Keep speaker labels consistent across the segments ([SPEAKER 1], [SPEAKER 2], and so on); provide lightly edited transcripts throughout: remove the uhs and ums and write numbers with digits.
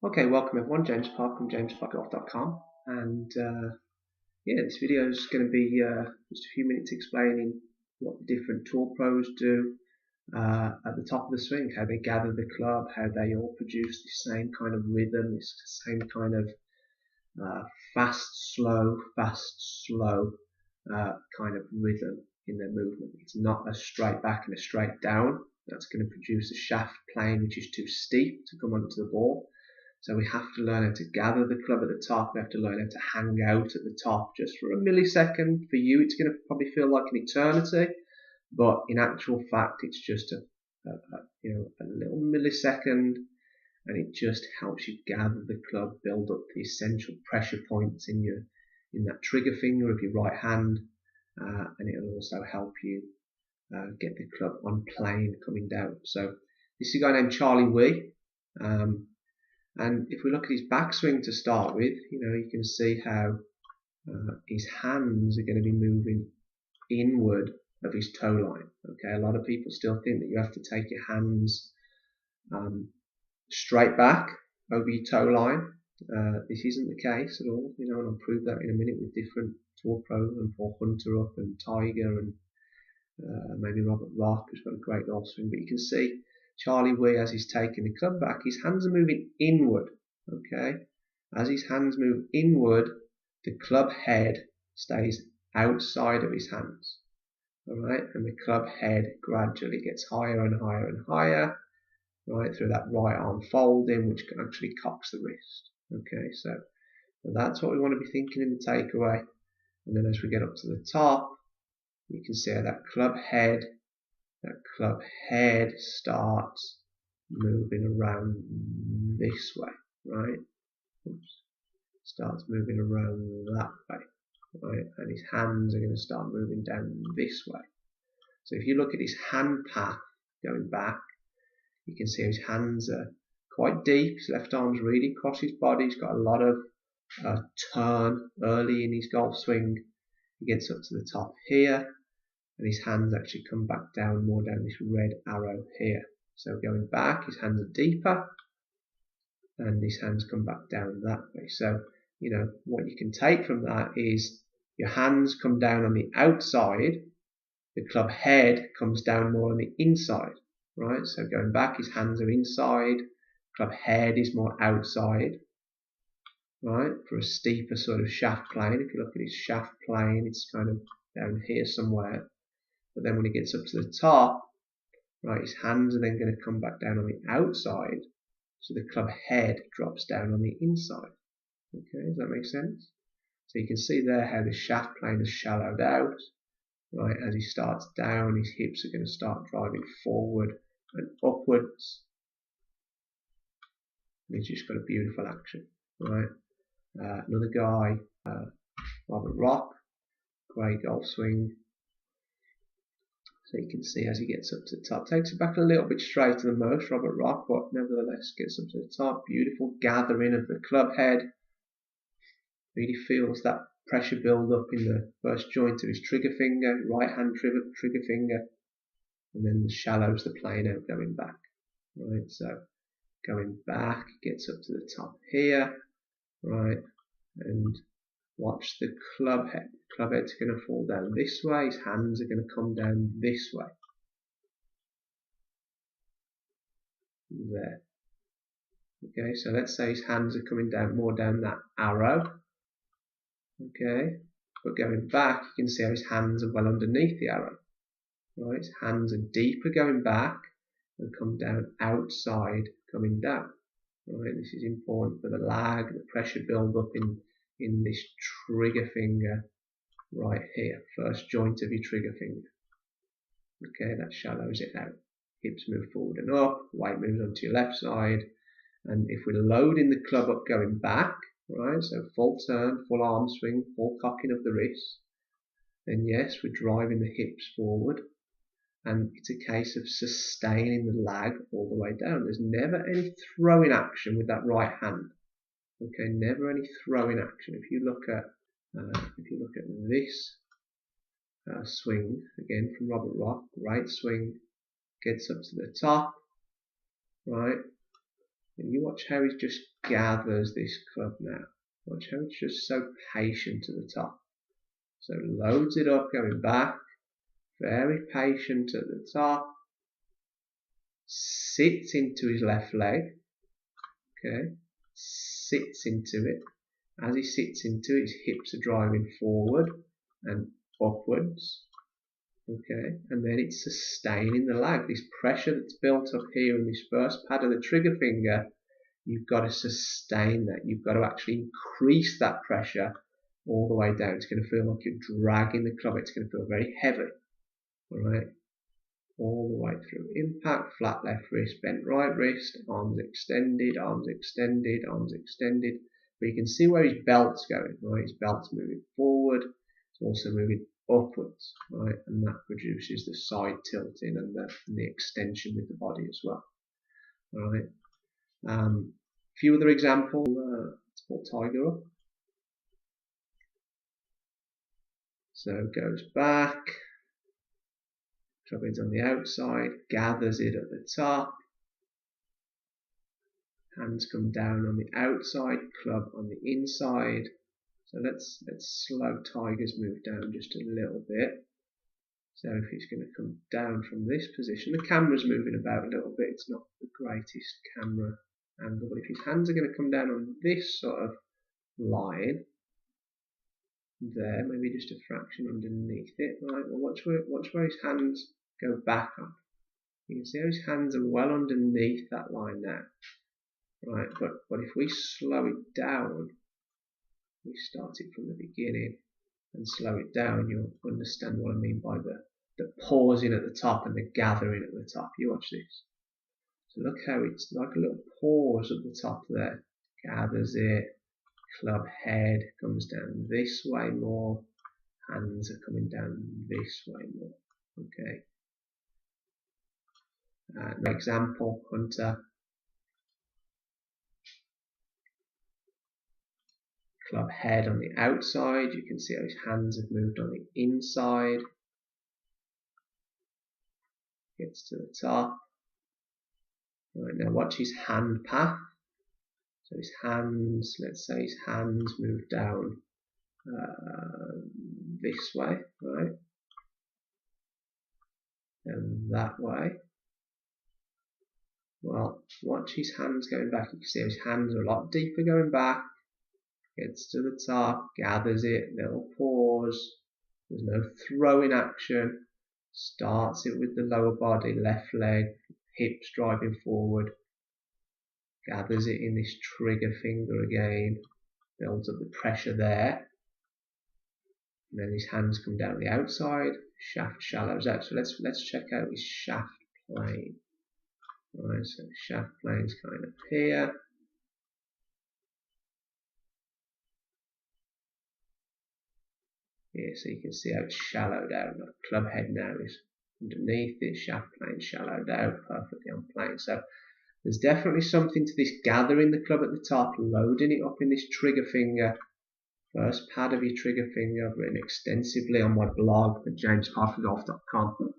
[SPEAKER 1] Okay, welcome everyone. James Park from jamesparkgolf.com, and yeah, this video is going to be just a few minutes explaining what the different tour pros do at the top of the swing, how they gather the club, how they all produce the same kind of rhythm, this same kind of fast, slow kind of rhythm in their movement. It's not a straight back and a straight down. That's going to produce a shaft plane which is too steep to come onto the ball. So we have to learn how to gather the club at the top. We have to learn how to hang out at the top just for a millisecond. For you, it's going to probably feel like an eternity, but in actual fact, it's just a little millisecond, and it just helps you gather the club, build up the essential pressure points in that trigger finger of your right hand, and it'll also help you get the club on plane coming down. So this is a guy named Charlie Wee. And if we look at his backswing to start with, you can see how his hands are going to be moving inward of his toe line. Okay, a lot of people still think that you have to take your hands straight back over your toe line. This isn't the case at all, and I'll prove that in a minute with different tour pros and Paul Hunter up and Tiger and maybe Robert Rock, who's got a great golf swing. But you can see Charlie Wee, as he's taking the club back, his hands are moving inward. Okay, as his hands move inward, the club head stays outside of his hands. Alright, and the club head gradually gets higher and higher and higher, right, through that right arm folding, which actually cocks the wrist. Okay, so that's what we want to be thinking in the takeaway. And then as we get up to the top, you can see how that club head starts moving around this way, right? Oops. Starts moving around that way, right? And his hands are going to start moving down this way. So if you look at his hand path going back, you can see his hands are quite deep. His left arm's really across his body. He's got a lot of turn early in his golf swing. He gets up to the top here, and his hands actually come back down more down this red arrow here. So going back, his hands are deeper, and his hands come back down that way. So, what you can take from that is your hands come down on the outside, the club head comes down more on the inside, right? So going back, his hands are inside, club head is more outside, right? For a steeper sort of shaft plane. If you look at his shaft plane, it's kind of down here somewhere. But then when he gets up to the top, right, his hands are then going to come back down on the outside, so the club head drops down on the inside. Okay, does that make sense? So you can see there how the shaft plane has shallowed out. Right, as he starts down, his hips are going to start driving forward and upwards. And he's just got a beautiful action. Right, another guy, Robert Rock, great golf swing. So you can see as he gets up to the top, takes it back a little bit straighter than most, Robert Rock, but nevertheless gets up to the top. Beautiful gathering of the club head. Really feels that pressure build up in the first joint of his trigger finger, right hand trigger finger, and then shallows the plane out going back. Right, so going back, gets up to the top here, right, and watch the club head. The club head's going to fall down this way, his hands are going to come down this way. There. Okay, so let's say his hands are coming down more down that arrow. Okay, but going back, you can see how his hands are well underneath the arrow. Right, his hands are deeper going back and come down outside coming down. Right, this is important for the lag, the pressure build up in this trigger finger right here, first joint of your trigger finger. Okay, that shallows it out. Hips move forward and up, weight moves onto your left side, and if we're loading the club up going back, right, so full turn, full arm swing, full cocking of the wrist, then yes, we're driving the hips forward, and it's a case of sustaining the lag all the way down. There's never any throwing action with that right hand. Okay, never any throwing action. If you look at this swing again from Robert Rock, right swing, gets up to the top, right, and you watch how he's just gathers this club now. Watch how it's just so patient at the top. So loads it up, going back, very patient at the top, sits into his left leg, okay, sits into it. As he sits into it, his hips are driving forward and upwards, okay, and then it's sustaining the lag. This pressure that's built up here in this first pad of the trigger finger, you've got to sustain that. You've got to actually increase that pressure all the way down. It's going to feel like you're dragging the club. It's going to feel very heavy, all right, all the way through. Impact, flat left wrist, bent right wrist, arms extended, arms extended, arms extended. But you can see where his belt's going, right? His belt's moving forward. It's also moving upwards, right? And that produces the side tilting and the extension with the body as well, all right? A few other examples. Let's pull tiger up. So goes back, club head's on the outside, gathers it at the top, hands come down on the outside, club on the inside. So let's slow tiger's move down just a little bit. So if he's going to come down from this position, the camera's moving about a little bit, it's not the greatest camera angle, but if his hands are going to come down on this sort of line there, maybe just a fraction underneath it, right? Well, watch where his hands go back on. You can see how his hands are well underneath that line now, right? But if we slow it down, we start it from the beginning and slow it down, you'll understand what I mean by the pausing at the top and the gathering at the top. You watch this. So look how it's like a little pause at the top there. Gathers it, club head comes down this way more, hands are coming down this way more. Okay. An example, hunter. Club head on the outside, you can see how his hands have moved on the inside. Gets to the top. Right, now watch his hand path. So his hands, let's say his hands move down this way, right? And that way. Well, watch his hands going back. You can see his hands are a lot deeper going back. Gets to the top, gathers it, little pause. There's no throwing action. Starts it with the lower body, left leg, hips driving forward. Gathers it in this trigger finger again. Builds up the pressure there. And then his hands come down the outside. Shaft shallows out. So let's check out his shaft plane. Alright, so shaft plane's kind of here. Here, so you can see how it's shallowed out. The club head now is underneath it, shaft plane shallowed out, perfectly on plane. So there's definitely something to this gathering the club at the top, loading it up in this trigger finger. First pad of your trigger finger, I've written extensively on my blog at jamesparkergolf.com.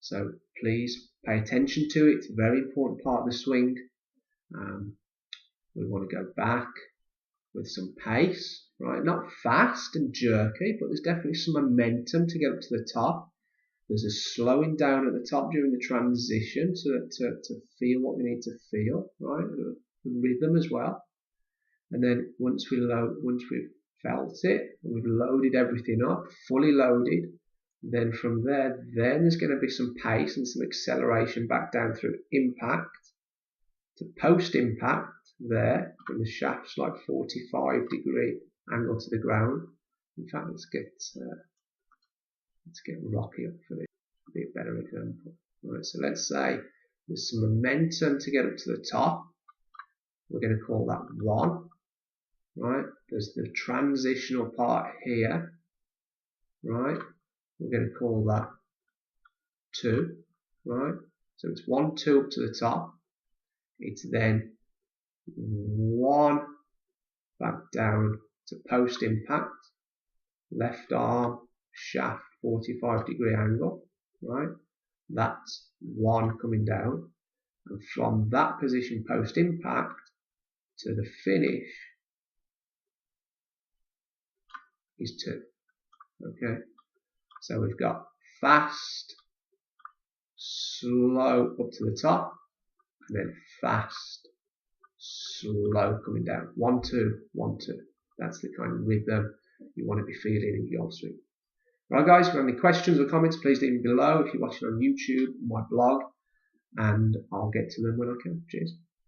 [SPEAKER 1] So please pay attention to it. It's a very important part of the swing. We want to go back with some pace, right? Not fast and jerky, but there's definitely some momentum to get up to the top. There's a slowing down at the top during the transition to feel what we need to feel, right? The rhythm as well. And then once we've felt it, we've loaded everything up, fully loaded, then from there, then there's going to be some pace and some acceleration back down through impact to post-impact there, and the shaft's like 45-degree angle to the ground. In fact, let's get rocky up for this. Be a better example. Right, so let's say there's some momentum to get up to the top. We're going to call that 1. Right, there's the transitional part here. Right, we're going to call that 2. Right, so it's 1, 2 up to the top. It's then 1 back down to post impact, left arm, shaft, 45-degree angle, right? That's 1 coming down, And from that position post impact to the finish is 2. Okay, so we've got fast, slow up to the top, and then fast, slow coming down. 1, 2, 1, 2. That's the kind of rhythm you want to be feeling in your swing. Right, guys, if you have any questions or comments, please leave them below if you're watching on YouTube, my blog, and I'll get to them when I can. Cheers.